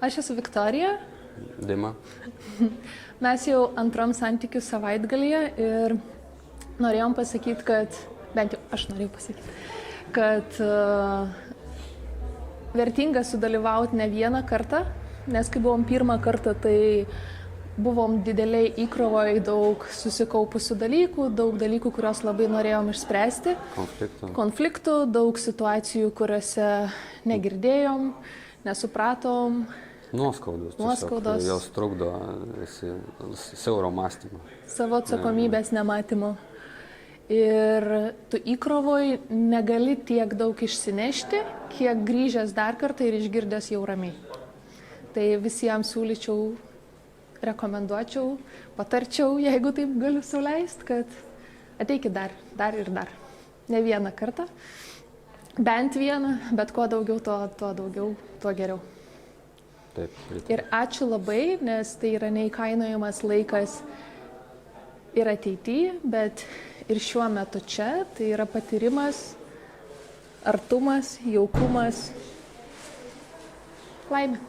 Aš esu Viktorija. Dima. Mes jau antram santykių savaitgalyje ir norėjom pasakyti, kad, bent jau aš norėjau pasakyti, kad vertinga sudalyvauti ne vieną kartą, nes kai buvom pirmą kartą, tai buvom dideliai įkrovoj, daug susikaupusių dalykų, daug dalykų, kuriuos labai norėjom išspręsti. Konfliktų, daug situacijų, kuriuose negirdėjom, nesupratom. Nuoskaudos. Jos trukdo siauro mąstymo. Savo atsakomybės nematymo. Ir tu įkrovoj negali tiek daug išsinešti, kiek grįžęs dar kartą ir išgirdęs jau ramiai. Tai visiems siūlyčiau, rekomenduočiau, patarčiau, jeigu taip galiu suleisti, kad ateikit dar ir dar. Ne vieną kartą, bent vieną, bet kuo daugiau, tuo daugiau, tuo geriau. Taip. Ir ačiū labai, nes tai yra neįkainojamas laikas ir ateityje, bet ir šiuo metu čia tai yra patyrimas, artumas, jaukumas, laimė.